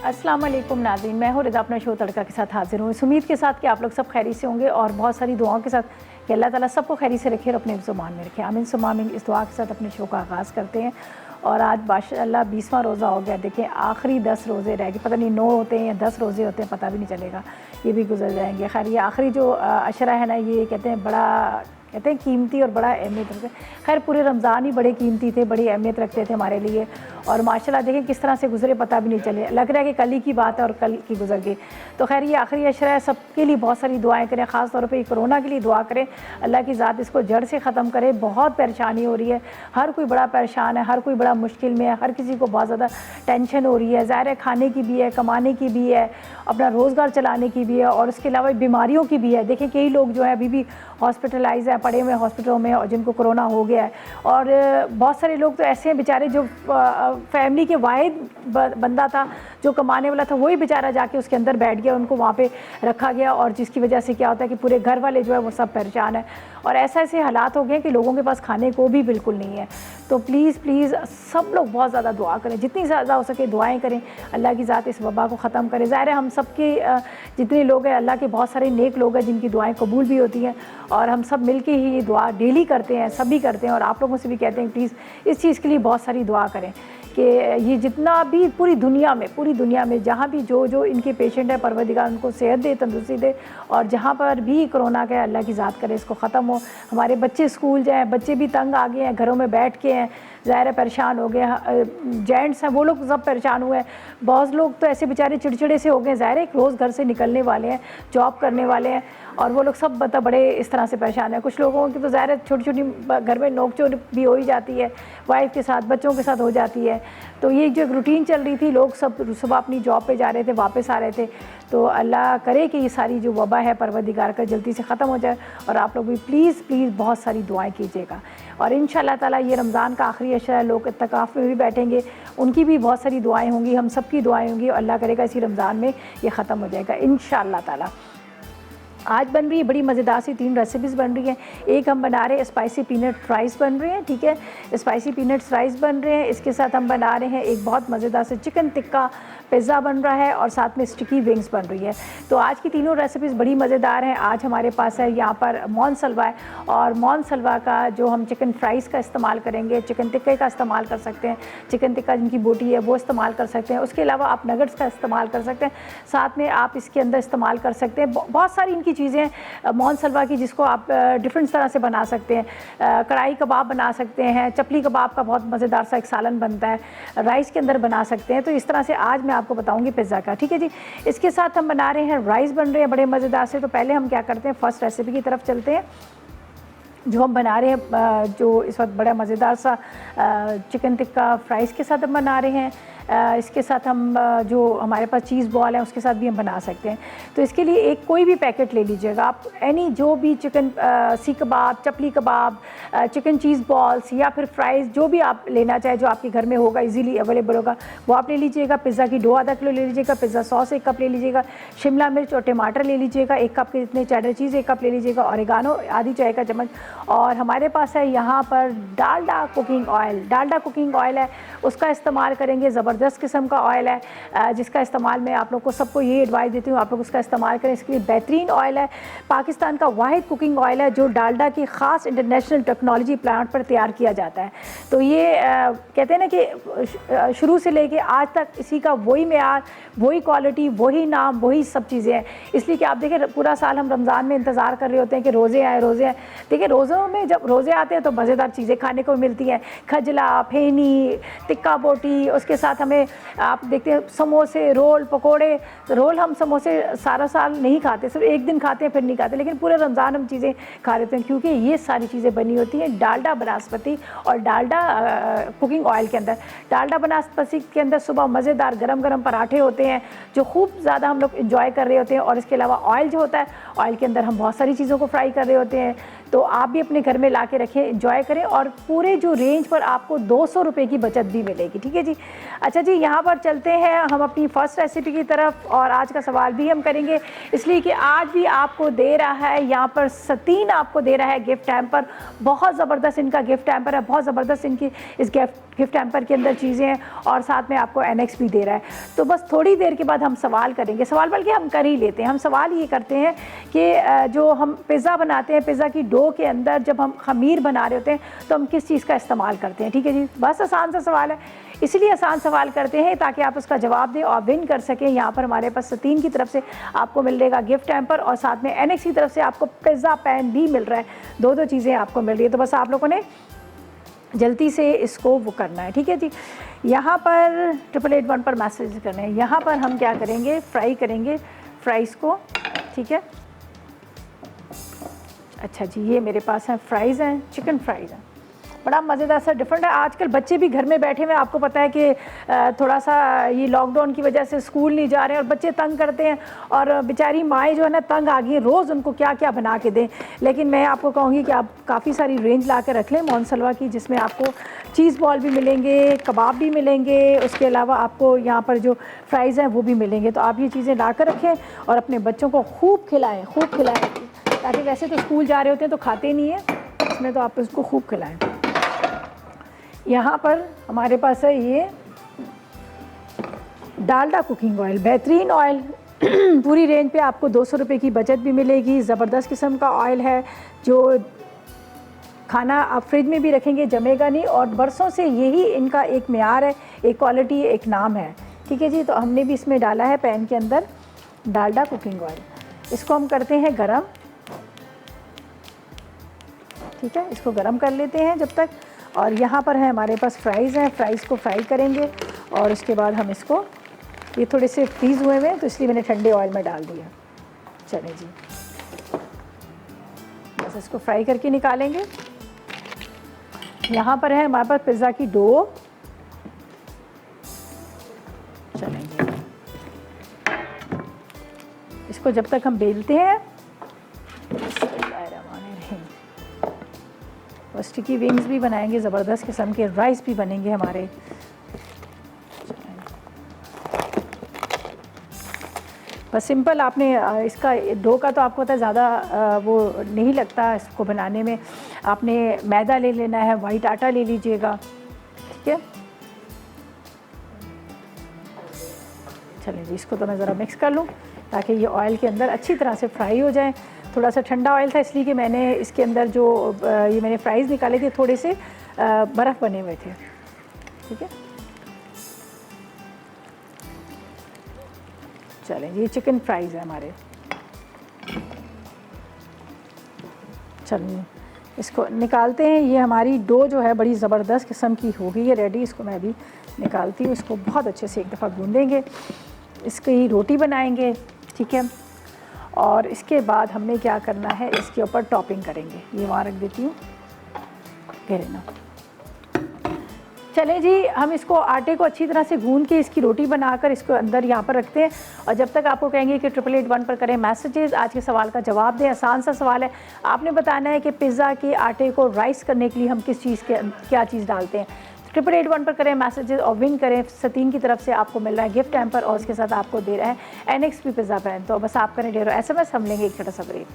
अस्सलाम वालेकुम नाज़रीन, मैं हूँ रिदा अपना शो तड़का के साथ हाजिर हूँ। इस उम्मीद के साथ कि आप लोग सब खैरी से होंगे और बहुत सारी दुआओं के साथ कि अल्लाह ताला सबको खैरी से रखे और अपने ज़ुबान में रखे। आमीन सुम्मा आमीन। इस दुआ के साथ अपने शो का आगाज़ करते हैं और आज माशाअल्लाह 20वां रोज़ा हो गया। देखें आखिरी 10 रोज़े रह गए, पता नहीं 9 होते हैं या 10 रोज़े होते हैं, पता भी नहीं चलेगा, ये भी गुजर जाएंगे। खैर ये आखिरी जो अशरा है ना, ये कहते हैं कीमती और बड़ा अहमियत रखते। खैर पूरे रमज़ान ही बड़े कीमती थे, बड़ी अहमियत रखते थे हमारे लिए और माशाल्लाह देखें किस तरह से गुजरे पता भी नहीं चले। लग रहा है कि कल ही की बात है और कल की गुजर गई। तो खैर ये आखिरी अशरा है, सबके लिए बहुत सारी दुआएं करें, ख़ास तौर पे कोरोना के लिए दुआ करें, अल्लाह की ज़ात इसको जड़ से ख़त्म करे। बहुत परेशानी हो रही है, हर कोई बड़ा परेशान है, हर कोई बड़ा मुश्किल में है, हर किसी को बहुत ज़्यादा टेंशन हो रही है। ज़ाहिर है खाने की भी है, कमाने की भी है, अपना रोज़गार चलाने की भी है और उसके अलावा बीमारियों की भी है। देखें कई लोग जो है अभी भी हॉस्पिटलाइज है, पड़े हुए हॉस्पिटलों में और जिनको कोरोना हो गया है और बहुत सारे लोग तो ऐसे हैं बेचारे जो फैमिली के वाहिद बंदा था जो कमाने वाला था, वही बेचारा जाके उसके अंदर बैठ गया, उनको वहाँ पे रखा गया और जिसकी वजह से क्या होता है कि पूरे घर वाले जो है वो सब परेशान है और ऐसे हालात हो गए कि लोगों के पास खाने को भी बिल्कुल नहीं है। तो प्लीज़ सब लोग बहुत ज़्यादा दुआ करें, जितनी ज़्यादा हो सके दुआएं करें, अल्लाह की ज़ात इस वबा को ख़त्म करे। ज़ाहिर है हम सबके जितने लोग हैं, अल्लाह के बहुत सारे नेक लोग हैं जिनकी दुआएं कबूल भी होती हैं और हम सब मिल के ही ये दुआ डेली करते हैं, सभी करते हैं और आप लोगों से भी कहते हैं प्लीज़ इस चीज़ के लिए बहुत सारी दुआ करें कि ये जितना भी पूरी दुनिया में जहाँ भी जो इनके पेशेंट है, परवरदिगार उनको सेहत दे, तंदुरुस्ती दे और जहाँ पर भी कोरोना का अल्लाह की ज़ात करे इसको ख़त्म हो। हमारे बच्चे स्कूल जाएँ, बच्चे भी तंग आ गए हैं, घरों में बैठ के हैं, ज़ाहिर है परेशान हो गए, जेंट्स हैं वो लोग सब परेशान हुए हैं। बहुत लोग तो ऐसे बेचारे चिड़चिड़े से हो गए, ज़ाहिर है रोज़ घर से निकलने वाले हैं, जॉब करने वाले हैं और वो लोग सब बड़े इस तरह से परेशान हैं। कुछ लोगों की तो ज़ाहिर है छोटी घर में नोक-झोंक भी हो ही जाती है, वाइफ के साथ, बच्चों के साथ हो जाती है। तो ये जो एक रूटीन चल रही थी, लोग सब सुबह अपनी जॉब पे जा रहे थे, वापस आ रहे थे। तो अल्लाह करे कि ये सारी जो वबा है परवरदिगार का जल्दी से ख़त्म हो जाए और आप लोग भी प्लीज़ बहुत सारी दुआएं कीजिएगा और इंशाअल्लाह ताला ये रमज़ान का आखिरी अशरा है, लोग इत्तिकाफ़ में भी बैठेंगे, उनकी भी बहुत सारी दुआएं होंगी, हम सब की दुआएं होंगी और अल्लाह करेगा इसी रमज़ान में ये ख़त्म हो जाएगा इंशाअल्लाह ताला। आज बन रही है बड़ी मज़ेदार सी 3 रेसिपीज़ बन रही हैं। एक हम बना रहे हैं स्पाइसी पीनट फ्राइज़ बन रहे हैं, ठीक है, स्पाइसी पीनट फ्राइज़ बन रहे हैं। इसके साथ हम बना रहे हैं एक बहुत मज़ेदार से चिकन टिक्का पिज़्ज़ा बन रहा है और साथ में स्टिकी विंग्स बन रही है। तो आज की तीनों रेसिपीज़ बड़ी मज़ेदार हैं। आज हमारे पास है यहाँ पर मौन सलवा है और मौन सलवा का जो हम चिकन फ्राइज़ का इस्तेमाल करेंगे, चिकन टिक्के का इस्तेमाल कर सकते हैं, चिकन टिक्का जिनकी बोटी है वो इस्तेमाल कर सकते हैं। उसके अलावा आप नगट्स का इस्तेमाल कर सकते हैं, साथ में आप इसके अंदर इस्तेमाल कर सकते हैं बहुत सारी इनकी चीज़ें मौन सलवा की जिसको आप डिफरेंट तरह से बना सकते हैं। कढ़ाई कबाब बना सकते हैं, चपली कबाब का बहुत मज़ेदार सा एक सालन बनता है, राइस के अंदर बना सकते हैं। तो इस तरह से आज मैं आपको बताऊंगी पिज़्ज़ा का, ठीक है जी। इसके साथ हम बना रहे हैं राइस बन रहे हैं बड़े मज़ेदार से। तो पहले हम क्या करते हैं, फर्स्ट रेसिपी की तरफ चलते हैं। जो हम बना रहे हैं जो इस वक्त बड़ा मज़ेदार सा चिकन टिक्का फ्राइज़ के साथ हम बना रहे हैं। इसके साथ हम जो हमारे पास चीज़ बॉल है उसके साथ भी हम बना सकते हैं। तो इसके लिए एक कोई भी पैकेट ले लीजिएगा आप, एनी जो भी चिकन सीख कबाब, चपली कबाब, चिकन चीज़ बॉल्स या फिर फ्राइज़ जो भी आप लेना चाहे, जो आपके घर में होगा, इजीली अवेलेबल होगा, वो आप ले लीजिएगा। पिज़्ज़ा की डो आधा किलो ले लीजिएगा, पिज़्ज़ा सॉस 1 कप ले लीजिएगा, शिमला मिर्च और टमाटर ले लीजिएगा 1 कप के जितने, चेडर चीज़ 1 कप ले लीजिएगा, ऑरिगानो आधी चाय का चम्मच और हमारे पास है यहाँ पर डालडा कुकिंग ऑयल है, उसका इस्तेमाल करेंगे। ज़बरदस्त किस्म का ऑयल है जिसका इस्तेमाल मैं आप लोग को सबको ये एडवाइस देती हूँ, आप लोग उसका इस्तेमाल करें। इसके लिए बेहतरीन ऑयल है, पाकिस्तान का वाहिद कुकिंग ऑयल है जो डालडा की ख़ास इंटरनेशनल टेक्नोलॉजी प्लांट पर तैयार किया जाता है। तो ये कहते हैं ना कि शुरू से लेके आज तक इसी का वही मेयार, वही क्वालिटी, वही नाम, वही सब चीज़ें हैं। इसलिए कि आप देखें पूरा साल हम रमज़ान में इंतज़ार कर रहे होते हैं कि रोज़े आए। देखिए रोज़ों में जब रोज़े आते हैं तो मज़ेदार चीज़ें खाने को मिलती हैं, खजला, फेनी, टिक्का बोटी, उसके साथ हमें आप देखते हैं समोसे, रोल, पकोड़े। रोल हम समोसे सारा साल नहीं खाते, सिर्फ एक दिन खाते हैं फिर नहीं खाते, लेकिन पूरे रमज़ान हम चीज़ें खा लेते हैं क्योंकि ये सारी चीज़ें बनी होती हैं डालडा बनास्पति और डालडा कुकिंग ऑयल के अंदर। डालडा बनास्पति के अंदर सुबह मज़ेदार गरम गरम पराठे होते हैं जो खूब ज़्यादा हम लोग इंजॉय कर रहे होते हैं और इसके अलावा ऑयल जो होता है, ऑयल के अंदर हम बहुत सारी चीज़ों को फ्राई कर रहे होते हैं। तो तो आप भी अपने घर में ला के रखें, एंजॉय करें और पूरे जो रेंज पर आपको 200 रुपये की बचत भी मिलेगी। ठीक है जी। अच्छा जी, यहाँ पर चलते हैं हम अपनी फर्स्ट रेसिपी की तरफ और आज का सवाल भी हम करेंगे, इसलिए कि आज भी आपको दे रहा है यहाँ पर सतीन आपको दे रहा है गिफ्ट हैम्पर। बहुत ज़बरदस्त इनका गिफ्ट हैम्पर है, बहुत ज़बरदस्त इनकी इस गिफ्ट हैम्पर के अंदर चीज़ें हैं और साथ में आपको एनेक्स भी दे रहा है। तो बस थोड़ी देर के बाद हम सवाल करेंगे, सवाल बल्कि हम कर ही लेते हैं। हम सवाल ये करते हैं कि जो हम पिज़्ज़ा बनाते हैं, पिज़्ज़ा की डो के अंदर जब हम खमीर बना रहे होते हैं तो हम किस चीज़ का इस्तेमाल करते हैं। ठीक है जी, बस आसान सा सवाल है, इसलिए आसान सवाल करते हैं ताकि आप उसका जवाब दें और विन कर सकें। यहाँ पर हमारे पास सतीन की तरफ से आपको मिलेगा गिफ्ट हैम्पर और साथ में एनेक्स की तरफ से आपको पिज़्ज़ा पैन भी मिल रहा है। दो चीज़ें आपको मिल रही है, तो बस आप लोगों ने जल्दी से इसको वो करना है। ठीक है जी। यहाँ पर 8881 पर मैसेज करने हैं। यहाँ पर हम क्या करेंगे, फ्राई करेंगे फ्राइज़ को। ठीक है, अच्छा जी, ये मेरे पास हैं फ्राइज़ हैं, चिकन फ्राइज़ हैं, बड़ा मज़ेदार सा डिफरेंट है। आजकल बच्चे भी घर में बैठे हुए, आपको पता है कि थोड़ा सा ये लॉकडाउन की वजह से स्कूल नहीं जा रहे हैं और बच्चे तंग करते हैं और बेचारी माएँ जो है ना तंग आ गई, रोज़ उनको क्या क्या बना के दें। लेकिन मैं आपको कहूँगी कि आप काफ़ी सारी रेंज ला कर रख लें मोनसलवा की, जिसमें आपको चीज़ बॉल भी मिलेंगे, कबाब भी मिलेंगे, उसके अलावा आपको यहाँ पर जो फ्राइज़ हैं वो भी मिलेंगे। तो आप ये चीज़ें ला कर रखें और अपने बच्चों को खूब खिलाएँ ताकि वैसे तो स्कूल जा रहे होते हैं तो खाते नहीं है, इसमें तो आप उसको खूब खिलाएँ। यहाँ पर हमारे पास है ये डालडा कुकिंग ऑयल, बेहतरीन ऑयल पूरी रेंज पे आपको 200 रुपये की बचत भी मिलेगी। ज़बरदस्त किस्म का ऑयल है जो खाना आप फ्रिज में भी रखेंगे जमेगा नहीं और बरसों से यही इनका एक मेयार है, एक क्वालिटी, एक नाम है। ठीक है जी। तो हमने भी इसमें डाला है पैन के अंदर डालडा कुकिंग ऑयल, इसको हम करते हैं गरम। ठीक है, इसको गरम कर लेते हैं जब तक। और यहाँ पर है हमारे पास फ्राइज़ हैं, फ्राइज़ को फ्राई करेंगे और उसके बाद हम इसको, ये थोड़े से फ्रीज़ हुए हुए हैं तो इसलिए मैंने ठंडे ऑयल में डाल दिया। चलें जी, बस इसको फ्राई करके निकालेंगे। यहाँ पर है हमारे पास पिज़्ज़ा की डो। चलें जी, इसको जब तक हम बेलते हैं, और स्टिकी विंग्स भी बनाएंगे, ज़बरदस्त किस्म के राइस भी बनेंगे हमारे। बस सिंपल आपने इसका डो का तो आपको पता है ज़्यादा वो नहीं लगता इसको बनाने में। आपने मैदा ले लेना है, वाइट आटा ले लीजिएगा। ठीक है, चलिए जी, इसको तो मैं ज़रा मिक्स कर लूँ ताकि ये ऑयल के अंदर अच्छी तरह से फ्राई हो जाए। थोड़ा सा ठंडा ऑयल था इसलिए कि मैंने इसके अंदर जो ये मैंने फ्राइज़ निकाले थे थोड़े से बर्फ़ बने हुए थे। ठीक है, चलें, ये चिकन फ्राइज़ है हमारे। चलिए इसको निकालते हैं। ये हमारी डो जो है बड़ी ज़बरदस्त किस्म की हो गई है रेडी। इसको मैं अभी निकालती हूँ, इसको बहुत अच्छे से एक दफ़ा गूँधेंगे, इसकी रोटी बनाएंगे। ठीक है, और इसके बाद हमने क्या करना है, इसके ऊपर टॉपिंग करेंगे। ये वहाँ रख देती हूँ, घेरे ना। चलें जी, हम इसको आटे को अच्छी तरह से गूंद के इसकी रोटी बनाकर इसको अंदर यहाँ पर रखते हैं और जब तक आपको कहेंगे कि 8881 पर करें मैसेजेस, आज के सवाल का जवाब दें। आसान सा सवाल है, आपने बताना है कि पिज़्ज़ा के आटे को राइस करने के लिए हम किस चीज़ के क्या चीज़ डालते हैं। 8881 पर करें मैसेजेस और विन करें। सतीन की तरफ से आपको मिल रहा है गिफ्ट हैम्पर और उसके साथ आपको दे रहा है एनेक्स भी पिज़्ज़ा पैन। तो बस आप करें डेरो SMS, हम लेंगे एक छोटा सा ब्रेक।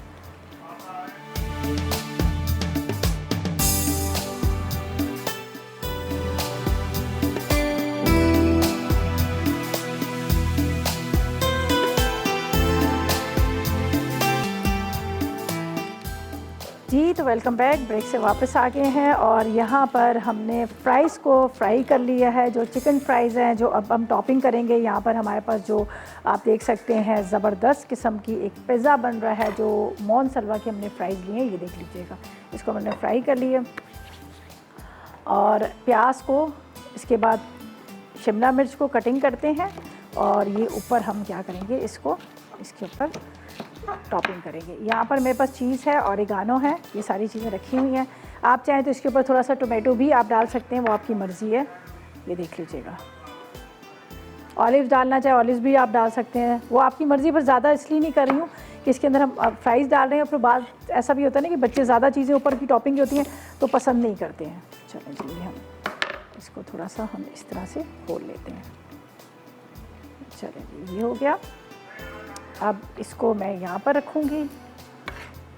जी, तो वेलकम बैक, ब्रेक से वापस आ गए हैं और यहाँ पर हमने फ़्राइज़ को फ्राई कर लिया है, जो चिकन फ़्राइज़ हैं, जो अब हम टॉपिंग करेंगे। यहाँ पर हमारे पास जो आप देख सकते हैं ज़बरदस्त किस्म की एक पिज़्ज़ा बन रहा है, जो मोनसलवा की हमने फ़्राइज़ लिए हैं, ये देख लीजिएगा। इसको हमने फ्राई कर लिए और प्याज को, इसके बाद शिमला मिर्च को कटिंग करते हैं और ये ऊपर हम क्या करेंगे, इसको इसके ऊपर टॉपिंग करेंगे। यहाँ पर मेरे पास चीज़ है, ऑरिगानो है, ये सारी चीज़ें रखी हुई हैं। आप चाहें तो इसके ऊपर थोड़ा सा टोमेटो भी आप डाल सकते हैं, वो आपकी मर्ज़ी है। ये देख लीजिएगा, ऑलिव डालना चाहे ऑलिव भी आप डाल सकते हैं, वो आपकी मर्ज़ी। पर ज़्यादा इसलिए नहीं कर रही हूँ कि इसके अंदर हम फ्राइज़ डाल रहे हैं, और फिर बाद ऐसा भी होता है ना कि बच्चे ज़्यादा चीज़ें ऊपर की टॉपिंग होती हैं तो पसंद नहीं करते हैं। चलें जी, हम इसको थोड़ा सा हम इस तरह से खोल लेते हैं। चलें जी, ये हो गया। अब इसको मैं यहाँ पर रखूँगी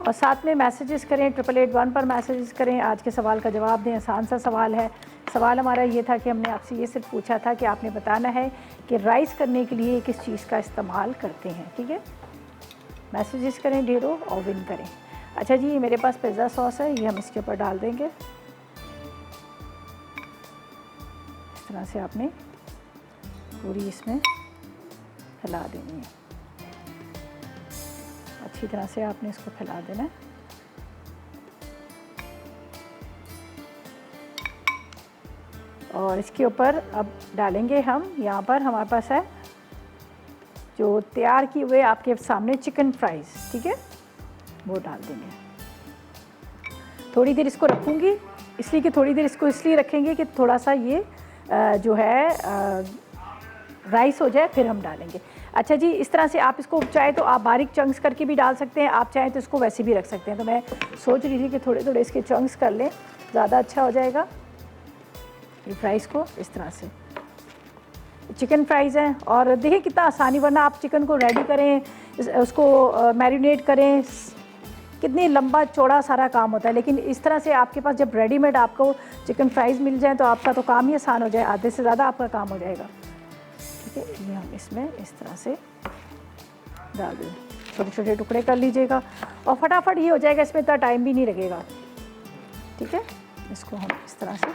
और साथ में मैसेजेस करें, 8881 पर मैसेजेस करें, आज के सवाल का जवाब दें। आसान सा सवाल है। सवाल हमारा ये था कि हमने आपसे ये सिर्फ पूछा था कि आपने बताना है कि राइस करने के लिए किस चीज़ का इस्तेमाल करते हैं। ठीक है, मैसेजेस करें ढेरों और विन करें। अच्छा जी, मेरे पास पिज़्ज़ा सॉस है, ये हम इसके ऊपर डाल देंगे। इस तरह से आपने पूरी इसमें फैला देनी है, अच्छी तरह से आपने इसको फैला देना है। और इसके ऊपर अब डालेंगे हम, यहाँ पर हमारे पास है जो तैयार किए हुए आपके सामने चिकन फ्राइज़। ठीक है, वो डाल देंगे। थोड़ी देर इसको रखूँगी, इसलिए कि थोड़ी देर इसको इसलिए रखेंगे कि थोड़ा सा ये जो है राइस हो जाए, फिर हम डालेंगे। अच्छा जी, इस तरह से आप इसको चाहे तो आप बारीक चंक्स करके भी डाल सकते हैं, आप चाहें तो इसको वैसे भी रख सकते हैं। तो मैं सोच रही थी कि थोड़े थोड़े इसके चंक्स कर लें, ज़्यादा अच्छा हो जाएगा। ये फ्राइज़ को इस तरह से, चिकन फ्राइज़ हैं और देखिए कितना आसानी, वरना आप चिकन को रेडी करें, उसको मैरिनेट करें, कितनी लंबा चौड़ा सारा काम होता है। लेकिन इस तरह से आपके पास जब रेडीमेड आपको चिकन फ्राइज़ मिल जाए तो आपका तो काम ही आसान हो जाए, आधे से ज़्यादा आपका काम हो जाएगा। ठीक है, ये हम इसमें इस तरह से डाल दें, छोटे छोटे टुकड़े कर लीजिएगा और फटाफट ये हो जाएगा, इसमें इतना टाइम भी नहीं लगेगा। ठीक है, इसको हम इस तरह से,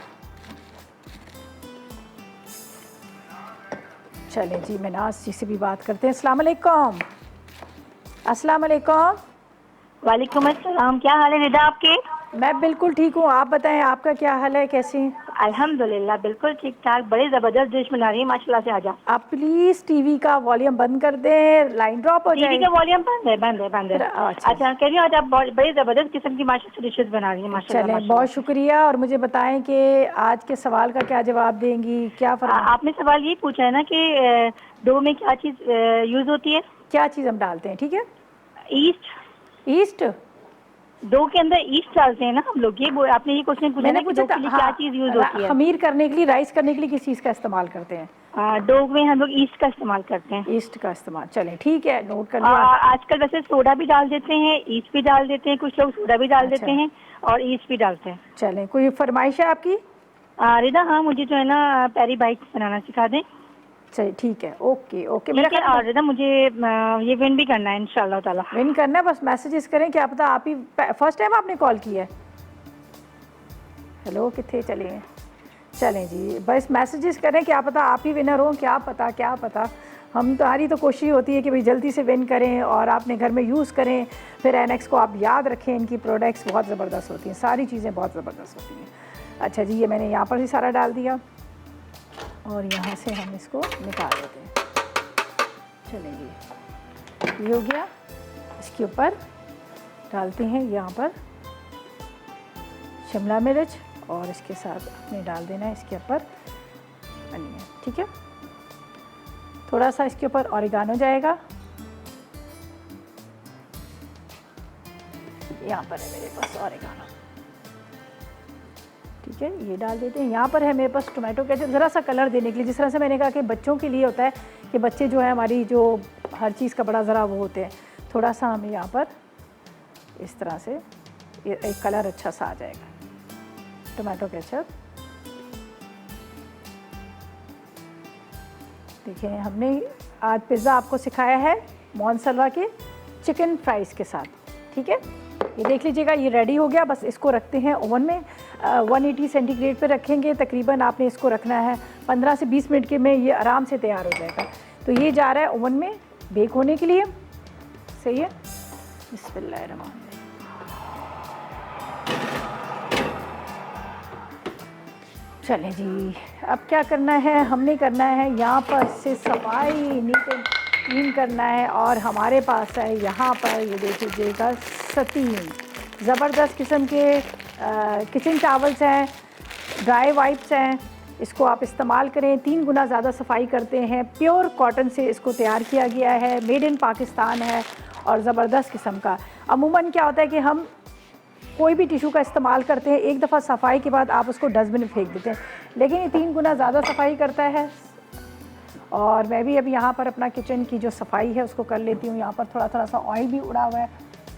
चलें जी, मनाज जी से भी बात करते हैं। अस्सलाम वालेकुम। अस्सलाम वालेकुम। वालेकुम अस्सलाम। क्या हाल है निदा आपके? मैं बिल्कुल ठीक हूँ, आप बताएं आपका क्या हाल है, कैसी हैं? अल्हम्दुलिल्लाह बिल्कुल ठीक ठाक। बड़ी ज़बरदस्त डिश बना रही है माशाल्लाह से। आजा, आप प्लीज़ टीवी का वॉल्यूम बंद कर दें, लाइन ड्रॉप हो टीवी जाएगी। का वॉल्यूम बंद है, बंद है, बंद है। अच्छा, कह रही हूँ आज आप बड़ी ज़बरदस्त किस्म की माशाल्लाह से डिशेस बना रही हैं माशाल्लाह। चलें, बहुत शुक्रिया। और मुझे बताएं कि आज के सवाल का क्या जवाब देंगी, क्या आपने सवाल ये पूछा है ना कि डो में क्या चीज़ यूज़ होती है, क्या चीज़ हम डालते हैं? ठीक है, ईस्ट। ईस्ट, डो के अंदर ईस्ट डालते हैं ना हम लोग। ये आपने ये क्वेश्चन पूछा ना कि डो के लिए क्या चीज़ यूज़ होती है? खमीर करने के लिए, राइस करने के लिए किस चीज़ का इस्तेमाल करते हैं? डो में हम लोग ईस्ट का इस्तेमाल करते हैं। ईस्ट का इस्तेमाल, चलें ठीक है, नोट कर लिया। आजकल वैसे सोडा भी डाल देते हैं, ईस्ट भी डाल देते हैं, कुछ लोग सोडा भी डाल देते हैं और ईस्ट भी डालते हैं। चलें, कोई फरमाइश है आपकी? रिदा, हाँ मुझे जो है ना पेरी बाइट्स बनाना सिखा दें। चलिए ठीक है, ओके ओके। मेरा ख्याल, और रिदा मुझे ये विन भी करना है इंशाल्लाह ताला। विन करना है, बस मैसेजेस करें, क्या पता आप ही फर्स्ट टाइम आपने कॉल किया है। हेलो, कितने चले हैं? चलें जी, बस मैसेजेस करें, क्या पता आप ही विनर हो, क्या पता क्या पता। हम तुम्हारी तो कोशिश होती है कि भाई जल्दी से विन करें और आपने घर में यूज़ करें। फिर एनएक्स को आप याद रखें, इनकी प्रोडक्ट्स बहुत ज़बरदस्त होती हैं, सारी चीज़ें बहुत ज़बरदस्त होती हैं। अच्छा जी, ये मैंने यहाँ पर ही सारा डाल दिया और यहाँ से हम इसको निकाल देते हैं। चलें जी, ये हो गया। इसके ऊपर डालते हैं यहाँ पर शिमला मिर्च और इसके साथ आपने डाल देना है इसके ऊपर अनियन। ठीक है, थोड़ा सा इसके ऊपर ऑरिगानो जाएगा, यहाँ पर है मेरे पास ऑरिगानो। ठीक है, ये डाल देते हैं। यहाँ पर है मेरे पास टोमेटो केचप, ज़रा सा कलर देने के लिए। जिस तरह से मैंने कहा कि बच्चों के लिए होता है कि बच्चे जो है हमारी जो हर चीज़ का बड़ा ज़रा वो होते हैं, थोड़ा सा हमें यहाँ पर इस तरह से एक कलर अच्छा सा आ जाएगा। टोमेटो केचप देखिए, हमने आज पिज़्ज़ा आपको सिखाया है मोनसलवा के चिकन फ्राइज़ के साथ। ठीक है, ये देख लीजिएगा, ये रेडी हो गया। बस इसको रखते हैं ओवन में, 180 सेंटीग्रेड पे रखेंगे। तकरीबन आपने इसको रखना है 15 से 20 मिनट के में, ये आराम से तैयार हो जाएगा। तो ये जा रहा है ओवन में बेक होने के लिए। सही है, बिस्मिल्लाहिर्रहमानिर्रहीम। चलें जी, अब क्या करना है, हमने करना है यहाँ पर से सफाई नीट एंड क्लीन करना है। और हमारे पास है यहाँ पर, ये देख लीजिएगा, 3 ज़बरदस्त किस्म के किचन टावल्स हैं, ड्राई वाइप्स हैं। इसको आप इस्तेमाल करें, 3 गुना ज़्यादा सफाई करते हैं। प्योर कॉटन से इसको तैयार किया गया है, मेड इन पाकिस्तान है और ज़बरदस्त किस्म का। अमूमन क्या होता है कि हम कोई भी टिशू का इस्तेमाल करते हैं, एक दफ़ा सफाई के बाद आप उसको डस्टबिन में फेंक देते हैं, लेकिन ये 3 गुना ज़्यादा सफाई करता है। और मैं भी अब यहाँ पर अपना किचन की जो सफाई है उसको कर लेती हूँ। यहाँ पर थोड़ा थोड़ा सा ऑयल भी उड़ा हुआ है,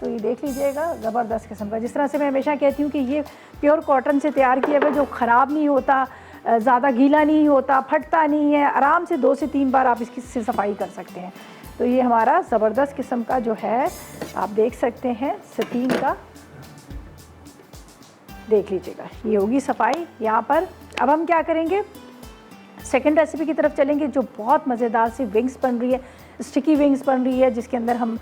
तो ये देख लीजिएगा, ज़बरदस्त किस्म का। जिस तरह से मैं हमेशा कहती हूँ कि ये प्योर कॉटन से तैयार किया हुआ, जो ख़राब नहीं होता, ज़्यादा गीला नहीं होता, फटता नहीं है, आराम से 2 से 3 बार आप इसकी से सफाई कर सकते हैं। तो ये हमारा ज़बरदस्त किस्म का जो है आप देख सकते हैं सतीन का, देख लीजिएगा, ये होगी सफाई यहाँ पर। अब हम क्या करेंगे, सेकंड रेसिपी की तरफ चलेंगे, जो बहुत मज़ेदार सी विंग्स बन रही है, स्टिकी विंग्स बन रही है, जिसके अंदर हम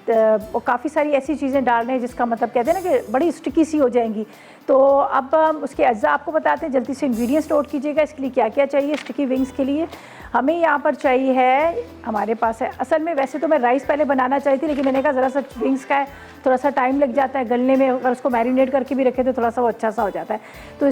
काफ़ी सारी ऐसी चीज़ें डाल रहे हैं जिसका मतलब कहते हैं ना कि बड़ी स्टिकी सी हो जाएंगी। तो अब हम उसके अज्जा आपको बताते हैं, जल्दी से इंग्रेडिएंट्स नोट कीजिएगा। इसके लिए क्या क्या चाहिए स्टिकी विंग्स के लिए। हमें यहाँ पर चाहिए है, हमारे पास है, असल में वैसे तो मैं राइस पहले बनाना चाहती थी, लेकिन मैंने कहा ज़रा सा विंग्स का है, थोड़ा सा टाइम लग जाता है गलने में, अगर उसको मैरिनेट करके भी रखें तो थोड़ा सा वो अच्छा सा हो जाता है। तो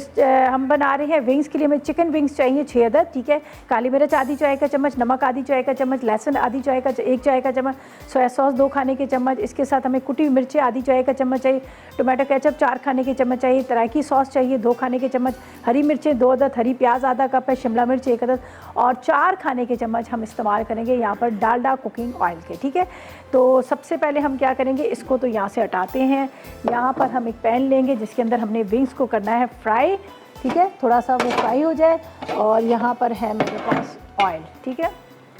हम बना रहे हैं विंग्स के लिए। हमें चिकन विंग्स चाहिए 6 अदद, ठीक है। काली मिर्च आधी चाय का चम्मच, नमक आधी चाय का चम्मच, लहसुन आधी चाय का 1 चाय का चम्मच, सोया सॉस 2 खाने के चम्मच, इसके साथ हमें कुटी मिर्चें आधी चाय का चम्मच चाहिए, टोमेटो केचप 4 खाने के चम्मच चाहिए, तराकी सॉस चाहिए 2 खाने के चम्मच, हरी मिर्चें 2 अदद, हरी प्याज आधा कप है, शिमला मिर्च 1 अदद, और 4 खाने के चम्मच हम इस्तेमाल करेंगे यहाँ पर डालडा कुकिंग ऑयल के, ठीक है। तो सबसे पहले हम क्या करेंगे, इसको तो यहाँ से हटाते हैं। यहाँ पर हम एक पैन लेंगे जिसके अंदर हमने विंग्स को करना है फ्राई, ठीक है, थोड़ा सा वो फ्राई हो जाए। और यहाँ पर है मेरे पास ऑयल, ठीक है।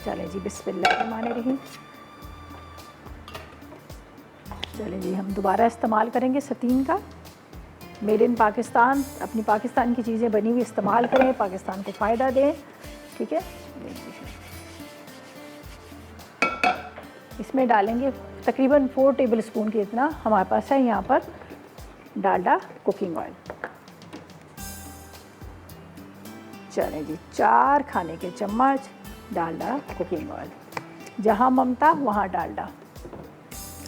चलें जी, बिस्मिल्लाहिर्रहमानिर्रहीम। चलें जी, हम दोबारा इस्तेमाल करेंगे सतीन का, मेड इन पाकिस्तान। अपनी पाकिस्तान की चीज़ें बनी हुई इस्तेमाल करें, पाकिस्तान को फ़ायदा दें, ठीक है। इसमें डालेंगे तकरीबन 4 टेबल स्पून के इतना हमारे पास है यहाँ पर डालडा कुकिंग ऑयल। चलें जी, 4 खाने के चम्मच डालडा कुकिंग ऑयल। जहाँ ममता वहाँ डालडा।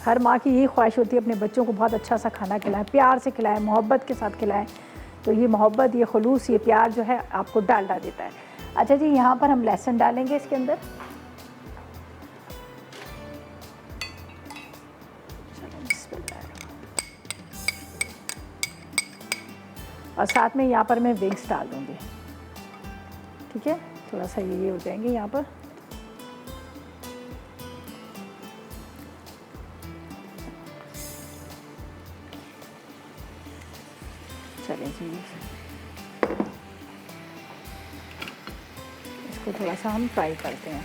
हर माँ की यही ख्वाहिश होती है अपने बच्चों को बहुत अच्छा सा खाना खिलाएं, प्यार से खिलाएं, मोहब्बत के साथ खिलाएं। तो ये मोहब्बत, ये खुलूस, ये प्यार जो है आपको डालडा देता है। अच्छा जी, यहाँ पर हम लहसुन डालेंगे इसके अंदर। और साथ में यहाँ पर मैं विंग्स डाल दूँगी, ठीक है। थोड़ा सा ये हो जाएंगे यहाँ पर। चलें जी, इसको थोड़ा सा हम फ्राई करते हैं।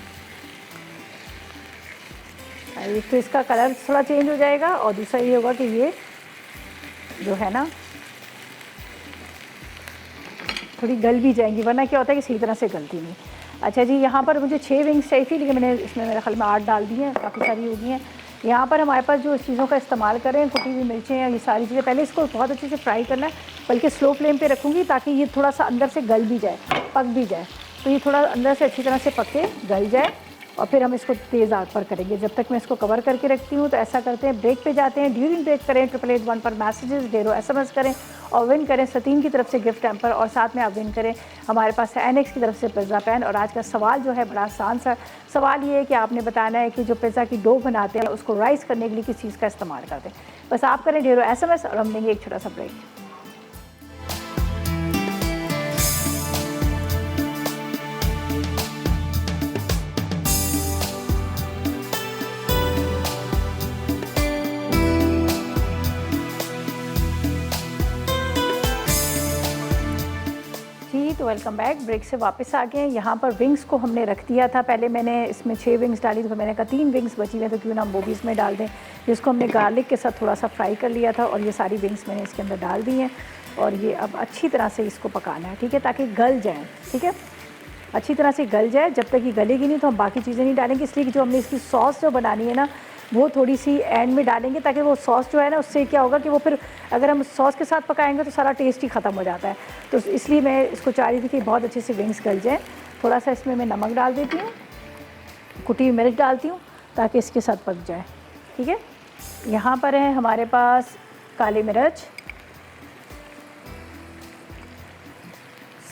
एक तो इसका कलर थोड़ा चेंज हो जाएगा, और दूसरा ये होगा कि ये जो है ना थोड़ी गल भी जाएंगी, वरना क्या होता है कि सही तरह से गलती नहीं। अच्छा जी, यहाँ पर मुझे 6 विंग्स चाहिए थी, लेकिन मैंने इसमें मेरे ख्याल में 8 डाल दी हैं, काफ़ी सारी हो गई हैं। यहाँ पर हमारे पास जो चीज़ों का इस्तेमाल करें, कुटी हुई मिर्चें हैं, ये सारी चीज़ें, पहले इसको बहुत अच्छे से फ्राई करना है, बल्कि स्लो फ्लेम पे रखूँगी ताकि ये थोड़ा सा अंदर से गल भी जाए, पक भी जाए। तो ये थोड़ा अंदर से अच्छी तरह से पक के गल जाए, और फिर हम इसको तेज़ आग पर करेंगे। जब तक मैं इसको कवर करके रखती हूँ, तो ऐसा करते हैं, ब्रेक पे जाते हैं। ड्यूरिंग ब्रेक करें 888 पर मैसेजेस ढेरों SMS करें, और विन करें सतीन की तरफ से गिफ्ट हैम्पर, और साथ में आप विन करें हमारे पास है एनेक्स की तरफ से पिज़्ज़ा पैन। और आज का सवाल जो है बड़ा आसान सा सवाल ये है कि आपने बताना है कि जो पिज़्ज़ा की डो बनाते हैं उसको राइस करने के लिए किस चीज़ का इस्तेमाल करते हैं। बस आप करें ढेरों SMS, और हम देंगे एक छोटा सा ब्रेक। तो वेलकम बैक। ब्रेक से वापस आ गए। यहाँ पर विंग्स को हमने रख दिया था, पहले मैंने इसमें 6 विंग्स डाली, तो मैंने कहा 3 विंग्स बची हुई हैं, तो क्यों ना हम वो भी इसमें डाल दें, जिसको हमने गार्लिक के साथ थोड़ा सा फ्राई कर लिया था। और ये सारी विंग्स मैंने इसके अंदर डाल दी हैं, और ये अब अच्छी तरह से इसको पकाना है, ठीक है, ताकि गल जाए, ठीक है, अच्छी तरह से गल जाए। जब तक ये गलेगी नहीं तो हम बाकी चीज़ें नहीं डालेंगे, इसलिए कि जो हमने इसकी सॉस जो बनानी है ना, वो थोड़ी सी एंड में डालेंगे, ताकि वो सॉस जो है ना, उससे क्या होगा कि वो फिर अगर हम सॉस के साथ पकाएंगे तो सारा टेस्ट ही ख़त्म हो जाता है। तो इसलिए मैं इसको चाह रही थी कि बहुत अच्छे से विंग्स गल जाएँ। थोड़ा सा इसमें मैं नमक डाल देती हूँ, कुटी हुई मिर्च डालती हूँ, ताकि इसके साथ पक जाए, ठीक है। यहाँ पर है हमारे पास काली मिर्च,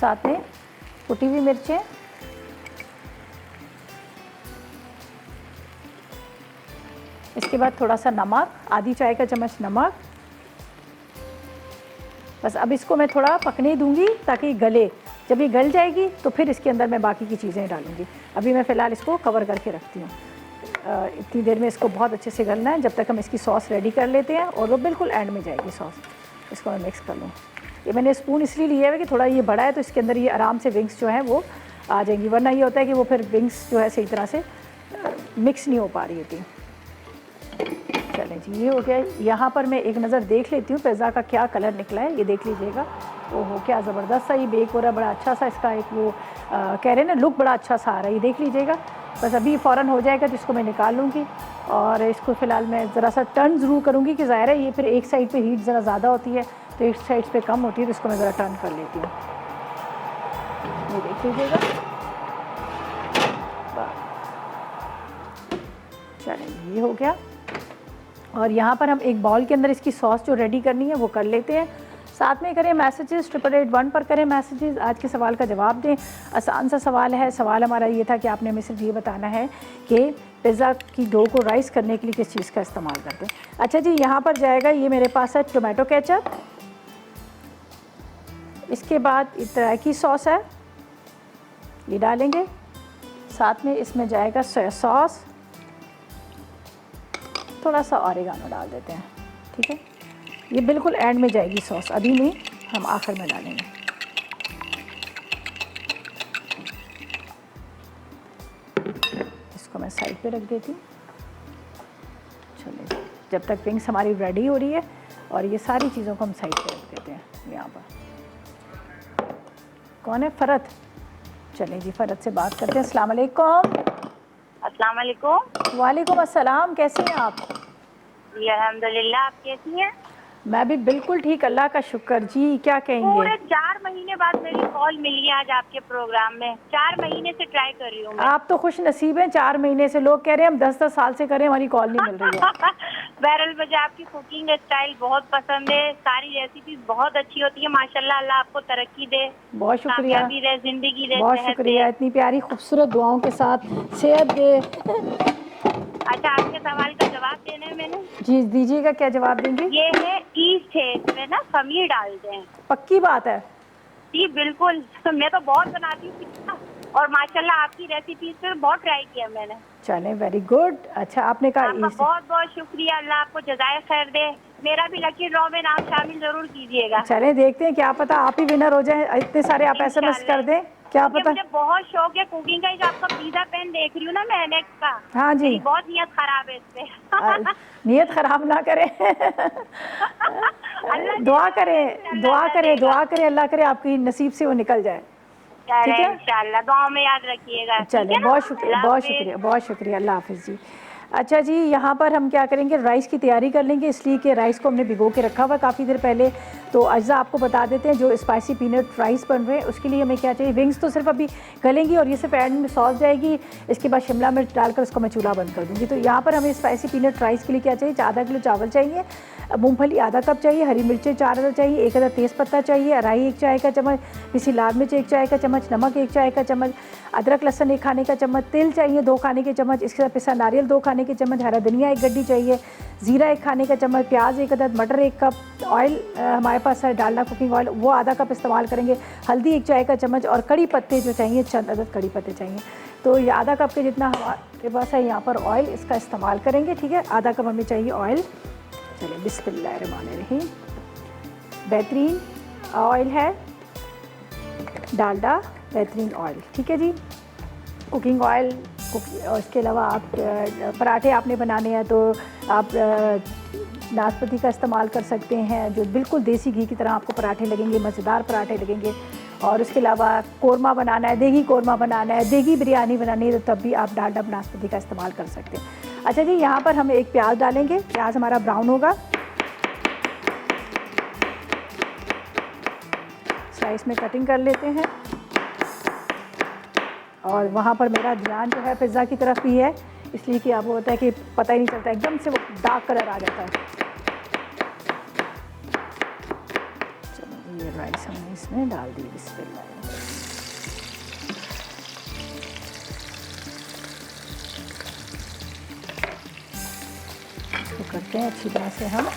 साथ में कुटी हुई मिर्चें, इसके बाद थोड़ा सा नमक, आधी चाय का चम्मच नमक। बस अब इसको मैं थोड़ा पकने दूंगी ताकि गले। जब ये गल जाएगी तो फिर इसके अंदर मैं बाकी की चीज़ें डालूंगी। अभी मैं फ़िलहाल इसको कवर करके रखती हूँ। इतनी देर में इसको बहुत अच्छे से गलना है जब तक हम इसकी सॉस रेडी कर लेते हैं, और वो बिल्कुल एंड में जाएगी सॉस। इसको मैं मिक्स कर लूँ। ये मैंने स्पून इसलिए लिया है कि थोड़ा ये बड़ा है तो इसके अंदर ये आराम से विंग्स जो हैं वो आ जाएंगी, वरना ये होता है कि वो फिर विंग्स जो है सही तरह से मिक्स नहीं हो पा रही होती। चलें जी, ये हो गया। यहाँ पर मैं एक नज़र देख लेती हूँ पिज़्ज़ा का क्या कलर निकला है, ये देख लीजिएगा। ओहो क्या ज़बरदस्त सा ये बेक हो रहा है, बड़ा अच्छा सा इसका एक वो कह रहे हैं ना लुक बड़ा अच्छा सा आ रहा है, ये देख लीजिएगा। बस अभी फ़ौरन हो जाएगा तो इसको मैं निकाल लूँगी, और इसको फ़िलहाल मैं ज़रा सा टर्न ज़रूर करूँगी कि ज़ाहिर है ये फिर एक साइड पे हीट ज़रा ज़्यादा होती है तो एक साइड पे कम होती है, तो इसको मैं ज़रा टर्न कर लेती हूँ। ये देख लीजिएगा। चलिए ये हो गया, और यहाँ पर हम एक बाउल के अंदर इसकी सॉस जो रेडी करनी है वो कर लेते हैं। साथ में करें मैसेजेस 888-1 पर करें मैसेजेस, आज के सवाल का जवाब दें। आसान सा सवाल है। सवाल हमारा ये था कि आपने हमें सिर्फ ये बताना है कि पिज़्ज़ा की डो को राइस करने के लिए किस चीज़ का इस्तेमाल करते हैं। अच्छा जी, यहाँ पर जाएगा, ये मेरे पास है टोमेटो केचप, इसके बाद इतराकी सॉस है, ये डालेंगे। साथ में इसमें जाएगा सोया सॉस, थोड़ा सा ऑरिगानो डाल देते हैं, ठीक है। ये बिल्कुल एंड में जाएगी सॉस, अभी नहीं, हम आखिर में डालेंगे। इसको मैं साइड पे रख देती हूँ। चलिए, जब तक विंग्स हमारी रेडी हो रही है, और ये सारी चीज़ों को हम साइड पे रख देते हैं। यहाँ पर कौन है? फ़रत। चलें जी, फ़रत से बात करते हैं। अस्सलाम वालेकुम। अस्सलाम वालेकुम। वालेकुम अस्सलाम, कैसे हैं आप? जी अल्हम्दुलिल्लाह, आप कैसी हैं? मैं भी बिल्कुल ठीक, अल्लाह का शुक्र जी। क्या कहेंगे? पूरे 4 महीने बाद मेरी कॉल मिली है आज आपके प्रोग्राम में। 4 महीने से ट्राई कर रही हूँ मैं। आप तो खुश नसीब हैं। 4 महीने से लोग कह रहे हैं हम 10-10 साल से करें, हमारी कॉल नहीं मिल रही है। बहरहाल मुझे आपकी कुकिंग स्टाइल बहुत पसंद है, सारी रेसिपीज बहुत अच्छी होती है माशाल्लाह। अल्लाह आपको तरक्की दे, बहुत शुक्रिया, कामयाबी दे, जिंदगी दे, बहुत सेहत शुक्रिया, दे। इतनी प्यारी खूबसूरत दुआओं के साथ सेहत दे। अच्छा, आपके सवाल का जवाब देना है मैंने। जी दीजिएगा, क्या जवाब देंगे? ये है ईस्ट है, इसमें ना खमीर डालते हैं। पक्की बात है? जी बिल्कुल, मैं तो बहुत बनाती हूँ, और माशाल्लाह आपकी रेसिपीज पे बहुत ट्राई किया मैंने। चलें, वेरी गुड। अच्छा, आपने कहा आपका बहुत बहुत शुक्रिया, अल्लाह आपको जज़ाए खैर दे। मेरा भी लकी ड्रॉ में नाम शामिल जरूर कीजिएगा। चलें देखते हैं, क्या पता आप ही विनर हो जाएं। इतने सारे आप SMS कर दें, क्या पता। मुझे बहुत शौक है कुकिंग का। जो आपका पिज़्ज़ा पैन देख रही हूँ ना मैं एनेक्स का, हाँ जी, मेरी बहुत नियत खराब है इससे। नियत खराब ना करें। दुआ करें, दुआ करें, दुआ करें, अल्लाह करे आपकी नसीब से वो निकल जाए। ठीक है, इंशाल्लाह, दुआ में याद रखिएगा। चलें, बहुत शुक्रिया, बहुत शुक्रिया, बहुत शुक्रिया। अल्लाह हाफिज़ जी। अच्छा जी, यहाँ पर हम क्या करेंगे, राइस की तैयारी कर लेंगे, इसलिए कि राइस को हमने भिगो के रखा हुआ काफ़ी देर पहले। तो अज्जा आपको बता देते हैं, जो स्पाइसी पीनट राइस बन रहे हैं उसके लिए हमें क्या चाहिए। विंग्स तो सिर्फ अभी गलेंगी और ये सिर्फ एंड में सॉस जाएगी। इसके बाद शिमला मिर्च डालकर उसको मैं चूल्हा बंद कर दूँगी। तो यहाँ पर हमें स्पाइसी पीनट राइस के लिए क्या चाहिए, आधा किलो चावल चाहिए, मूंगफली आधा कप चाहिए, हरी मिर्चें 4 अदद चाहिए, 1 अदद तेज़पत्ता चाहिए, राई 1 चाय का चम्मच, पिसी लाल मिर्च 1 चाय का चम्मच, नमक 1 चाय का चम्मच, अदरक लहसुन 1 खाने का चम्मच, तिल चाहिए 2 खाने के चम्मच, इसके साथ पिसा नारियल 2 खाने के चम्मच, हरा धनिया 1 गड्डी चाहिए, ज़ीरा 1 खाने का चम्मच, प्याज 1 अदद, मटर 1 कप, ऑयल हमारे पास है डालडा कुकिंग ऑयल, वो आधा कप इस्तेमाल करेंगे, हल्दी 1 चाय का चम्मच, और कड़ी पत्ते जो चाहिए चंद अदद कड़ी पत्ते चाहिए। तो ये आधा कप के जितना हमारे पास है यहाँ पर ऑयल, इसका इस्तेमाल करेंगे। ठीक है, आधा कप हमें चाहिए ऑयल। चलिए, बिस्मिल्लाहिर्रहमानिर्रहीम। बेहतरीन ऑयल है, डालडा बेहतरीन ऑयल। ठीक है जी, कुकिंग ऑयल। और इसके अलावा आप पराठे आपने बनाने हैं तो आप नाशपाती का इस्तेमाल कर सकते हैं, जो बिल्कुल देसी घी की तरह आपको पराठे लगेंगे, मज़ेदार पराठे लगेंगे। और उसके अलावा कोरमा बनाना है, देगी कोरमा बनाना है, देगी बिरयानी बनानी है, तो तब भी आप डालडा नाशपाती का इस्तेमाल कर सकते हैं। अच्छा जी, यहाँ पर हम एक प्याज डालेंगे, प्याज हमारा ब्राउन होगा, स्लाइस में कटिंग कर लेते हैं। और वहाँ पर मेरा ध्यान जो है पिज़्ज़ा की तरफ भी है, इसलिए कि आपको पता है कि पता ही नहीं चलता, एकदम से वो डार्क कलर आ जाता है। चलो, ये राइस हमने इसमें डाल दी, बिस्मिल्लाह। करते हैं अच्छी तरह से हम।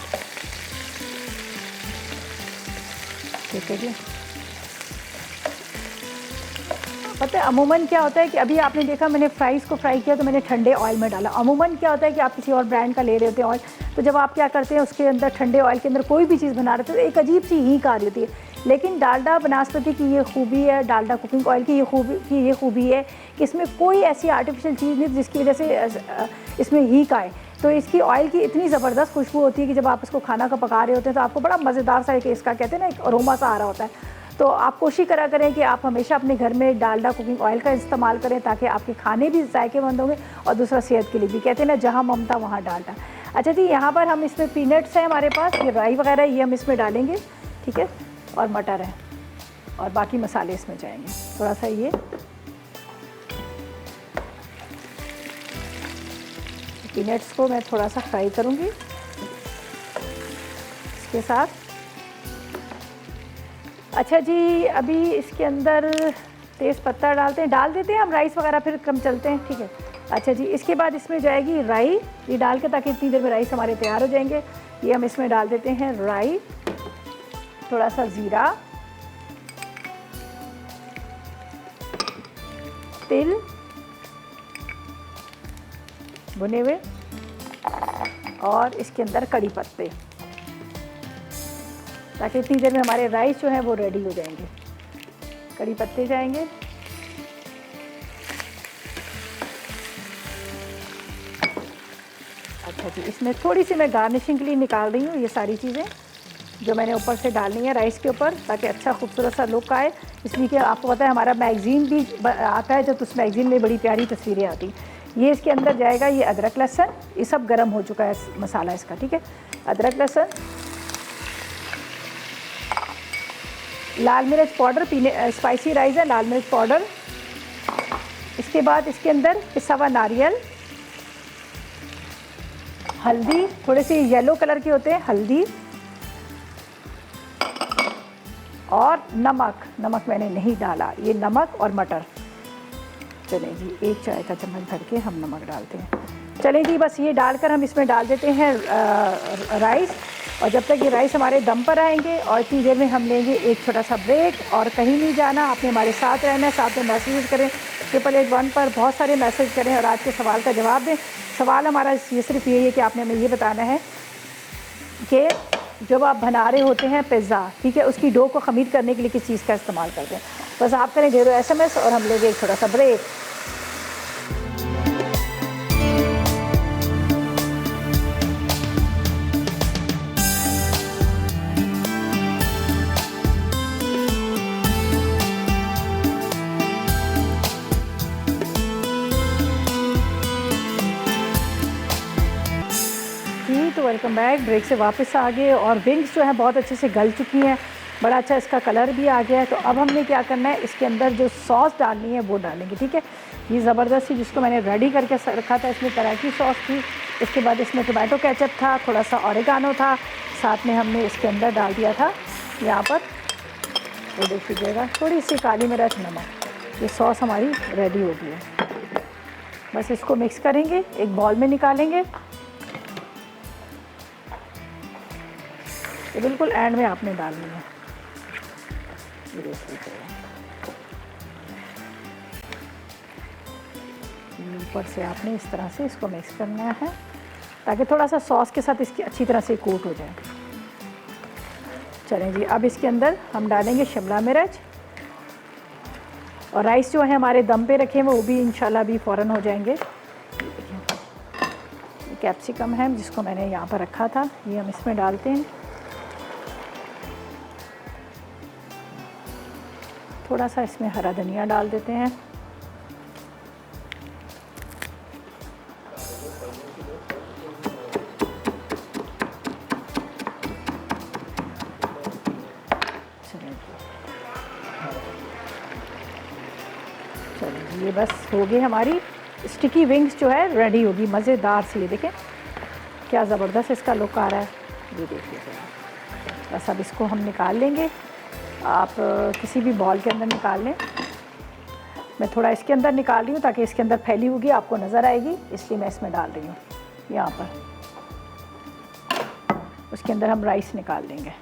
ठीक है जी। पता है अमूमन क्या होता है कि अभी आपने देखा मैंने फ्राइज़ को फ्राई किया तो मैंने ठंडे ऑयल में डाला। अमूमन क्या होता है कि आप किसी और ब्रांड का ले रहे होते हैं ऑयल, तो जब आप क्या करते हैं उसके अंदर ठंडे ऑयल के अंदर कोई भी चीज़ बना रहे थे तो एक अजीब सी हींग आ रही होती है। लेकिन डालडा बनास्पति की ये खूबी है, डालडा कुकिंग ऑयल की ये खूबी है कि इसमें कोई ऐसी आर्टिफिशियल चीज़ नहीं जिसकी वजह से इसमें हींग आए। तो इसकी ऑयल की इतनी ज़बरदस्त खुशबू होती है कि जब आप इसको खाना का पका रहे होते हैं तो आपको बड़ा मज़ेदार सा एक इसका कहते हैं ना एक अरोमा सा आ रहा होता है। तो आप कोशिश करा करें कि आप हमेशा अपने घर में डालडा कुकिंग ऑयल का इस्तेमाल करें ताकि आपके खाने भी जायकेमंद होंगे और दूसरा सेहत के लिए भी। कहते हैं ना जहाँ ममता वहाँ डालडा। अच्छा जी, यहाँ पर हम इसमें पीनट्स हैं हमारे पास, ये राई वगैरह ये हम इसमें डालेंगे, ठीक है, और मटर है और बाकी मसाले इसमें जाएंगे। थोड़ा सा ये पीनट्स को मैं थोड़ा सा फ्राई करूँगी इसके साथ। अच्छा जी, अभी इसके अंदर तेज़ पत्ता डाल देते हैं हम, राइस वगैरह फिर कम चलते हैं, ठीक है। अच्छा जी, इसके बाद इसमें जाएगी राई, ये डाल के ताकि इतनी देर में राइस हमारे तैयार हो जाएंगे। ये हम इसमें डाल देते हैं राई, थोड़ा सा ज़ीरा, तिल भुने हुए और इसके अंदर कड़ी पत्ते, ताकि इतनी देर में हमारे राइस जो हैं वो रेडी हो जाएंगे। कड़ी पत्ते जाएंगे, अच्छा जी, इसमें थोड़ी सी मैं गार्निशिंग के लिए निकाल रही हूँ ये सारी चीज़ें जो मैंने ऊपर से डालनी है राइस के ऊपर, ताकि अच्छा खूबसूरत सा लुक आए। इसलिए कि आपको पता है हमारा मैगज़ीन भी आता है, जब उस मैगज़ीन में बड़ी प्यारी तस्वीरें आती। ये इसके अंदर जाएगा ये अदरक लहसुन, ये सब गर्म हो चुका है मसाला इसका, ठीक है। अदरक लहसुन, लाल मिर्च पाउडर, स्पाइसी राइस है, लाल मिर्च पाउडर। इसके बाद इसके अंदर पिसा हुआ नारियल, हल्दी, थोड़े से येलो कलर के होते हैं हल्दी, और नमक मैंने नहीं डाला, ये नमक और मटर। चलें जी, 1 चाय का चम्मच भर के हम नमक डालते हैं। चलें जी, बस ये डालकर हम इसमें डाल देते हैं राइस, और जब तक ये राइस हमारे दम पर आएंगे और इतनी देर में हम लेंगे एक छोटा सा ब्रेक। और कहीं नहीं जाना, आपने हमारे साथ रहना है, साथ में मैसेज करें 888 पर, बहुत सारे मैसेज करें और आज के सवाल का जवाब दें। सवाल हमारा ये सिर्फ यही है कि आपने हमें ये बताना है कि जब आप बना रहे होते हैं पिज़्ज़ा, ठीक है, उसकी डो को ख़मीर करने के लिए किस चीज़ का इस्तेमाल करते हैं। बस आप करें 0 SMS और हम लेंगे एक छोटा सा ब्रेक। तो वेलकम बैक, ब्रेक से वापस आ गए और विंग्स जो है बहुत अच्छे से गल चुकी हैं, बड़ा अच्छा इसका कलर भी आ गया है। तो अब हमने क्या करना है, इसके अंदर जो सॉस डालनी है वो डालेंगे, ठीक है। ये ज़बरदस्त सी जिसको मैंने रेडी करके रखा था, इसमें तरह की सॉस थी, इसके बाद इसमें टोमेटो केचप था, थोड़ा सा ऑरिगानो था, साथ में हमने इसके अंदर डाल दिया था यहाँ पर, वो देख लीजिएगा, थोड़ी सी काली मिर्च, नमक। ये सॉस हमारी रेडी हो गई है। बस इसको मिक्स करेंगे, एक बॉल में निकालेंगे। ये बिल्कुल एंड में आपने डालनी है, ऊपर से आपने इस तरह से इसको मिक्स करना है ताकि थोड़ा सा सॉस के साथ इसकी अच्छी तरह से कोट हो जाए। चलें जी, अब इसके अंदर हम डालेंगे शिमला मिर्च, और राइस जो है हमारे दम पे रखे हैं वो भी इंशाल्लाह भी फ़ौरन हो जाएंगे। कैप्सिकम है जिसको मैंने यहाँ पर रखा था, ये हम इसमें डालते हैं। थोड़ा सा इसमें हरा धनिया डाल देते हैं। चलिए, ये बस हो गई हमारी स्टिकी विंग्स जो है रेडी होगी, मज़ेदार सी। ये देखें क्या ज़बरदस्त इसका लुक आ रहा है, ये देखिए। बस अब इसको हम निकाल लेंगे, आप किसी भी बॉल के अंदर निकाल लें। मैं थोड़ा इसके अंदर निकाल रही हूँ ताकि इसके अंदर फैली होगी आपको नज़र आएगी, इसलिए मैं इसमें डाल रही हूँ यहाँ पर। उसके अंदर हम राइस निकाल लेंगे।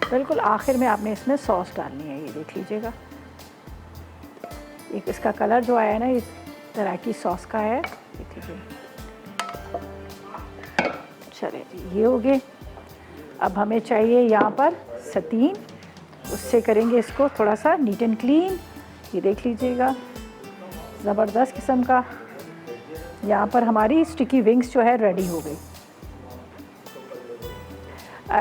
बिल्कुल आखिर में आपने इसमें सॉस डालनी है, ये देख लीजिएगा। एक इसका कलर जो आया है ना, ये तैराकी सॉस का है, ये देखिए। चलिए जी, ये हो गए। अब हमें चाहिए यहाँ पर सतीन, उससे करेंगे इसको थोड़ा सा नीट एंड क्लीन। ये देख लीजिएगा, ज़बरदस्त किस्म का। यहाँ पर हमारी स्टिकी विंग्स जो है रेडी हो गई।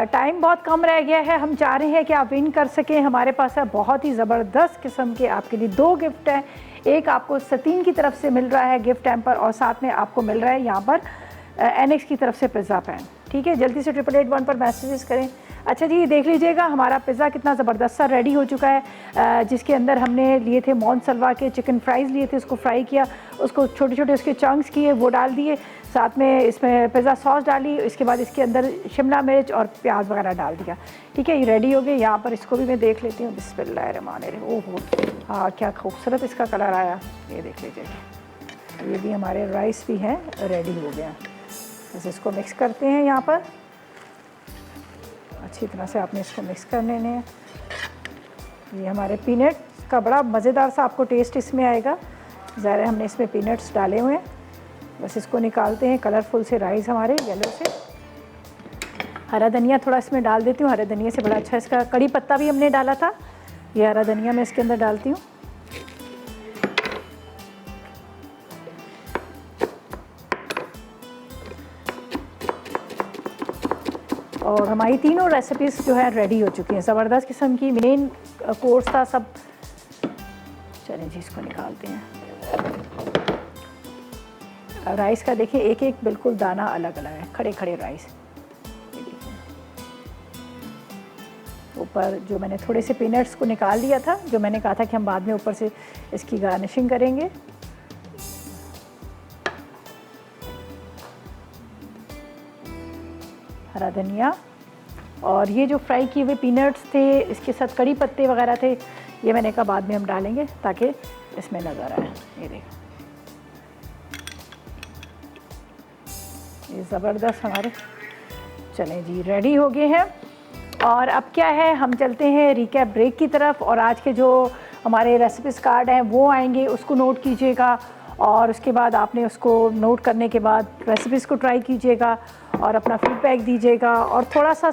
टाइम बहुत कम रह गया है, हम चाह रहे हैं कि आप विन कर सकें। हमारे पास है बहुत ही ज़बरदस्त किस्म के आपके लिए 2 गिफ्ट हैं। एक आपको सतीन की तरफ से मिल रहा है गिफ्ट हैम्पर, और साथ में आपको मिल रहा है यहाँ पर एनेक्स की तरफ से पिज़्ज़ा पैन। ठीक है, जल्दी से 8881 पर मैसेजेस करें। अच्छा जी, देख लीजिएगा हमारा पिज़्ज़ा कितना ज़बरदस्त सा रेडी हो चुका है, जिसके अंदर हमने लिए थे मोनसलवा के चिकन फ्राइज़ लिए थे, उसको फ्राई किया, उसको छोटे छोटे उसके चंक्स किए, वो डाल दिए, साथ में इसमें पिज़्ज़ा सॉस डाली, इसके बाद इसके अंदर शिमला मिर्च और प्याज वगैरह डाल दिया। ठीक है, ये रेडी हो गए। यहाँ पर इसको भी मैं देख लेती हूँ। बिस्मिल्लाहिर्रहमानिर्रहीम। ओहो, हाँ क्या खूबसूरत इसका कलर आया, ये देख लीजिएगा। ये भी हमारे राइस भी हैं, रेडी हो गया। बस इसको मिक्स करते हैं यहाँ पर, अच्छी तरह से आपने इसको मिक्स कर लेने हैं। ये हमारे पीनट का बड़ा मज़ेदार सा आपको टेस्ट इसमें आएगा। ज़ाहिर है हमने इसमें पीनट्स डाले हुए हैं। बस इसको निकालते हैं, कलरफुल से राइस हमारे येलो से। हरा धनिया थोड़ा इसमें डाल देती हूँ, हरे धनिया से बड़ा अच्छा इसका। कड़ी पत्ता भी हमने डाला था, ये हरा धनिया मैं इसके अंदर डालती हूँ। और हमारी तीनों रेसिपीज़ जो है रेडी हो चुकी हैं, ज़बरदस्त किस्म की। मेन कोर्स था सब। चलें जी, इसको निकालते हैं। राइस का देखिए एक एक बिल्कुल दाना अलग अलग है, खड़े खड़े राइस। ऊपर जो मैंने थोड़े से पीनट्स को निकाल लिया था, जो मैंने कहा था कि हम बाद में ऊपर से इसकी गार्निशिंग करेंगे। हरा धनिया, और ये जो फ्राई किए हुए पीनट्स थे, इसके साथ कड़ी पत्ते वगैरह थे, ये मैंने कहा बाद में हम डालेंगे ताकि इसमें नज़र आए। ये देखो, ये ज़बरदस्त हमारे चलें जी रेडी हो गए हैं। और अब क्या है, हम चलते हैं रिकैप ब्रेक की तरफ। और आज के जो हमारे रेसिपीज़ कार्ड हैं वो आएंगे, उसको नोट कीजिएगा। और उसके बाद आपने उसको नोट करने के बाद रेसिपीज़ को ट्राई कीजिएगा और अपना फीडबैक दीजिएगा। और थोड़ा सा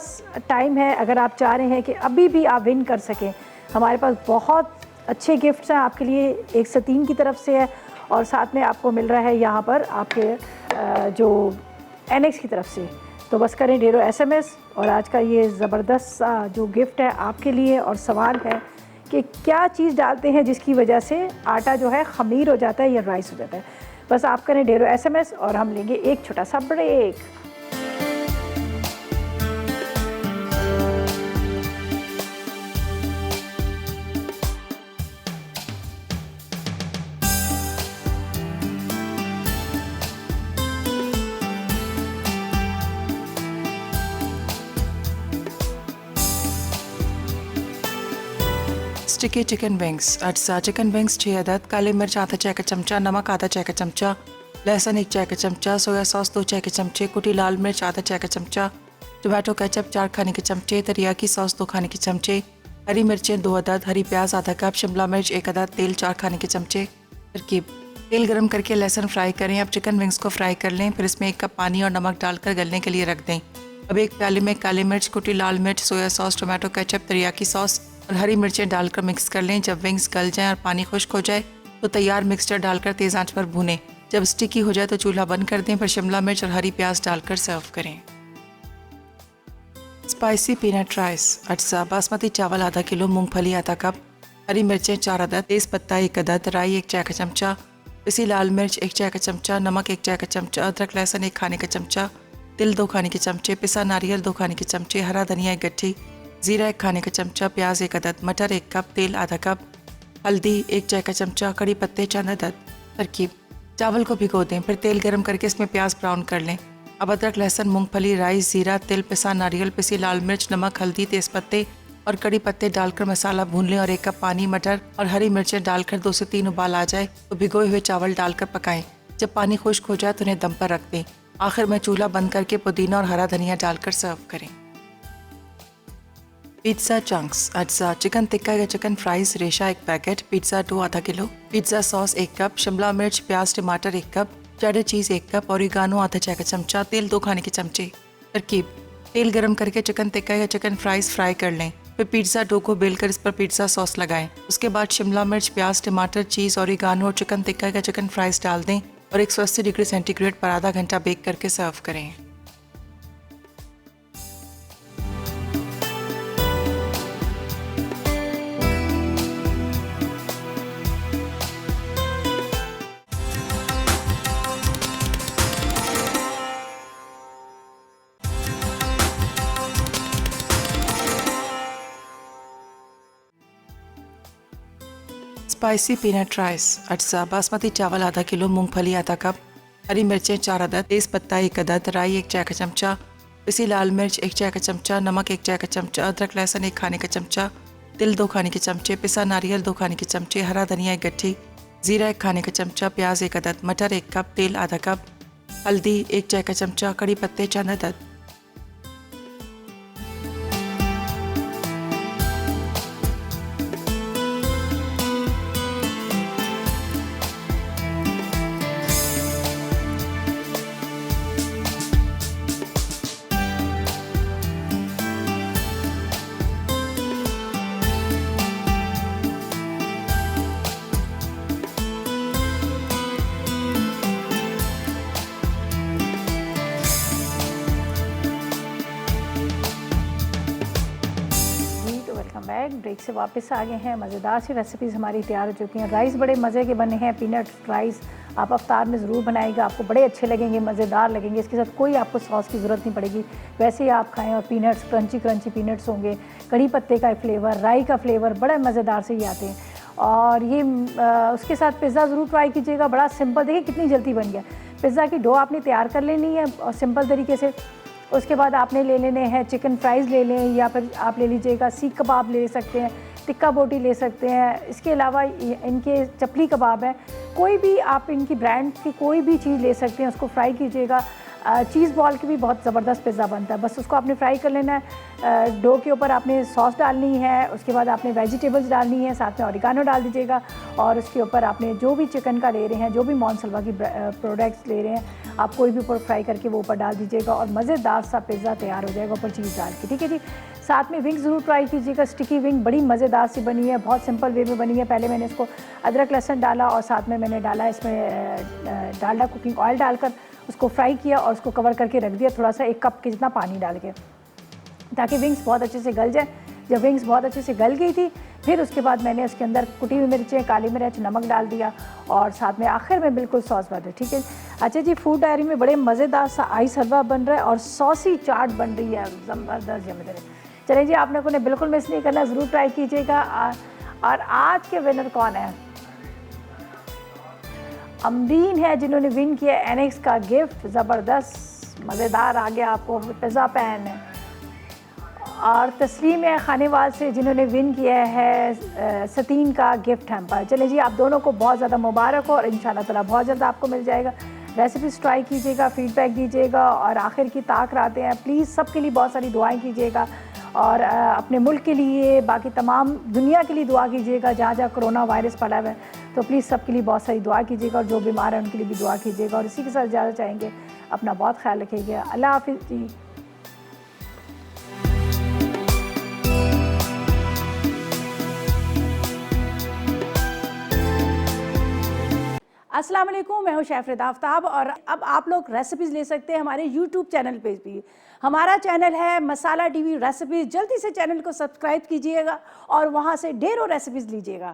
टाइम है, अगर आप चाह रहे हैं कि अभी भी आप विन कर सकें, हमारे पास बहुत अच्छे गिफ्ट्स हैं आपके लिए। एक सतीन की तरफ से है, और साथ में आपको मिल रहा है यहाँ पर आपके जो एनेक्स की तरफ से। तो बस करें ढेरों SMS। और आज का ये ज़बरदस्त जो गिफ्ट है आपके लिए। और सवाल है कि क्या चीज़ डालते हैं जिसकी वजह से आटा जो है ख़मीर हो जाता है या राइस हो जाता है। बस आप करें ढेरों SMS और हम लेंगे एक छोटा सा ब्रेक। Sticky chicken wings. अज्जा चिकन विंग्स 6 अदद, काली मिर्च आधा चाय का चमचा, नमक आधा चाय का चमचा, लहसुन 1 चाय का चमचा, सोया सॉस 2 चाय के चमचे, कुटी लाल मिर्च आधा चाय का चमचा, टोमेटो केचप 4 खाने के चमचे, तरियाकी सॉस 2 खाने के चमचे, हरी मिर्चें 2 अदद, हरी प्याज आधा कप, शिमला मिर्च 1 अदद, तेल 4 खाने के चमचे। तरकीब: तेल गरम करके लहसुन फ्राई करें। अब चिकन विंग्स को फ्राई कर लें, फिर इसमें 1 कप पानी और नमक डालकर गलने के लिए रख दें। अब एक प्याले में काली मिर्च, कुटी लाल मिर्च, soya sauce, tomato ketchup, teriyaki sauce और हरी मिर्चें डालकर मिक्स कर लें। जब विंग्स गल जाएं और पानी खुश्क हो जाए तो तैयार मिक्सचर डालकर तेज़ आंच पर भूनें। जब स्टिकी हो जाए तो चूल्हा बंद कर दें, फिर शिमला मिर्च और हरी प्याज डालकर सर्व करें। Spicy peanut rice. अज्जा बासमती चावल आधा किलो, मूंगफली आधा कप, हरी मिर्चें 4 अदद, तेज़ पत्ता 1 अदद, राई 1 चाय का चमचा, पिसी लाल मिर्च 1 चाय का चमचा, नमक 1 चाय का चमचा, अदरक लहसुन 1 खाने का चमचा, तिल 2 खाने के चमचे, पिसा नारियल 2 खाने के चमचे, हरा धनिया 1 गट्ठी, जीरा 1 खाने का चमचा, प्याज 1 अदद, मटर 1 कप, तेल आधा कप, हल्दी 1 चाय का चमचा, कड़ी पत्ते चंद अदद। तरकीब: चावल को भिगो दें, फिर तेल गरम करके इसमें प्याज ब्राउन कर लें। अब अदरक लहसुन, मूंगफली, राई, जीरा, तिल, पिसा नारियल, पिसी लाल मिर्च, नमक, हल्दी, तेज़पत्ते और कड़ी पत्ते डालकर मसाला भून लें और 1 कप पानी, मटर और हरी मिर्चें डालकर 2 से 3 उबाल आ जाए तो भिगोए हुए चावल डालकर पकाएं। जब पानी खुश्क हो जाए तो उन्हें दम पर रख दें। आखिर में चूल्हा बंद करके पुदीना और हरा धनिया डालकर सर्व करें। पिज्ज़ा चंक्स अज्जा, चिकन टिक्का या चिकन फ्राइज रेशा 1 पैकेट, पिज्ज़ा डो आधा kilo, pizza sauce 1 cup, Shimla मिर्च प्याज टमाटर 1 कप, चेडर चीज़ 1 कप, ओरिगानो आधा चाय का चमचा, तेल 2 खाने के चमचे। तरकीब: तेल गरम करके चिकन टिक्का या चिकन फ्राइज फ्राई कर लें। फिर पिज्ज़ा डो को बेलकर इस पर पिज्ज़ा सॉस लगाएं। उसके बाद शिमला मिर्च प्याज टमाटर चीज़ ओरिगानो और चिकन टिक्का या चिकन फ्राइज डाल दें और 180 डिग्री सेंटीग्रेड पर आधा घंटा बेक करके सर्व करें। स्पाइसी पीनट राइस अज्जा, बासमती चावल आधा किलो, मूंगफली आधा कप, हरी मिर्चें 4 अदद, तेज पत्ता 1 अदद, राई 1 चाय का चमचा, पिसी लाल मिर्च 1 चाय का चमचा, नमक 1 चाय का चमचा, अदरक लहसुन 1 खाने का चमचा, तिल 2 खाने के चमचे, पिसा नारियल 2 खाने के चमचे, हरा धनिया 1 गट्ठी, जीरा 1 खाने का चमचा, प्याज 1 अदद, मटर 1 कप, तेल आधा कप, हल्दी 1 चाय का चमचा, कड़ी पत्ते चंद अदद। ब्रेक से वापस आ गए हैं। मज़ेदार सी रेसिपीज़ हमारी तैयार हो चुकी हैं। राइस बड़े मज़े के बने हैं, पीनट राइस आप अफ्तार में ज़रूर बनाएगा, आपको बड़े अच्छे लगेंगे, मज़ेदार लगेंगे। इसके साथ कोई आपको सॉस की ज़रूरत नहीं पड़ेगी, वैसे ही आप खाएं। और पीनट्स क्रंची क्रंची पीनट्स होंगे, कड़ी पत्ते का फ्लेवर, राई का फ्लेवर बड़ा मज़ेदार से ही आते हैं। और ये उसके साथ पिज़्ज़ा ज़रूर ट्राई कीजिएगा, बड़ा सिंपल। देखिए कितनी जल्दी बन गया। पिज़्ज़ा की डो आपने तैयार कर लेनी है और सिंपल तरीके से। उसके बाद आपने ले लेने हैं चिकन फ्राइज़ ले लें, या फिर आप ले लीजिएगा सीख कबाब ले सकते हैं, टिक्का बोटी ले सकते हैं। इसके अलावा इनके चपली कबाब हैं, कोई भी आप इनकी ब्रांड की कोई भी चीज़ ले सकते हैं, उसको फ्राई कीजिएगा। चीज़ बॉल की भी बहुत ज़बरदस्त पिज़्ज़ा बनता है, बस उसको आपने फ्राई कर लेना है। डो के ऊपर आपने सॉस डालनी है, उसके बाद आपने वेजिटेबल्स डालनी है, साथ में ऑरिगानो डाल दीजिएगा। और उसके ऊपर आपने जो भी चिकन का ले रहे हैं, जो भी मोनसलवा की प्रोडक्ट्स ले रहे हैं, आप कोई भी ऊपर फ्राई करके वो ऊपर डाल दीजिएगा और मज़ेदार सा पिज़्ज़ा तैयार हो जाएगा ऊपर चीज़ डाल के। ठीक है जी। साथ में विंग ज़रूर ट्राई कीजिएगा। स्टिकी विंग बड़ी मज़ेदार सी बनी है, बहुत सिंपल वे में बनी है। पहले मैंने इसको अदरक लहसुन डाला और साथ में मैंने डाला इसमें डालडा कुकिंग ऑयल डालकर उसको फ्राई किया और उसको कवर करके रख दिया, थोड़ा सा 1 कप के जितना पानी डाल के, ताकि विंग्स बहुत अच्छे से गल जाए। जब विंग्स बहुत अच्छे से गल गई थी, फिर उसके बाद मैंने उसके अंदर कुटी हुई मिर्चें, काली मिर्च, नमक डाल दिया और साथ में आखिर में बिल्कुल सॉस भर दी। ठीक है। अच्छा जी, फूड डायरी में बड़े मज़ेदार सा आइस हलवा बन रहा है और सॉसी चाट बन रही है, ज़बरदस्त जमदार। चलिए जी, आप लोगों ने बिल्कुल मिस नहीं करना, ज़रूर ट्राई कीजिएगा। और आज के विनर कौन है? अमरीन है, जिन्होंने विन किया एनेक्स का गिफ्ट। ज़बरदस्त मज़ेदार आ गया आपको पिज़्ज़ा पैन है। और तस्लीम है खानेवाल से, जिन्होंने विन किया है सतीन का गिफ्ट हैम्पर। चले जी, आप दोनों को बहुत ज़्यादा मुबारक हो और इंशाल्लाह ताला बहुत जल्द आपको मिल जाएगा। रेसिपीज़ ट्राई कीजिएगा, फीडबैक दीजिएगा और आखिर की ताक आते हैं। प्लीज़ सबके लिए बहुत सारी दुआएं कीजिएगा और अपने मुल्क के लिए, बाकी तमाम दुनिया के लिए दुआ कीजिएगा जहाँ जहाँ कोरोना वायरस फैला हुआ है। तो प्लीज़ सबके लिए बहुत सारी दुआ कीजिएगा और जो बीमार हैं उनके लिए भी दुआ कीजिएगा। और इसी के साथ ज़्यादा चाहेंगे, अपना बहुत ख्याल रखिएगा। अल्लाह हाफिज़ जी। अस्सलाम वालेकुम, मैं हूँ शेफ़ आफ्ताब और अब आप लोग रेसिपीज़ ले सकते हैं हमारे यूट्यूब चैनल पे भी। हमारा चैनल है मसाला टीवी रेसिपीज़। जल्दी से चैनल को सब्सक्राइब कीजिएगा और वहाँ से ढेरों रेसिपीज़ लीजिएगा।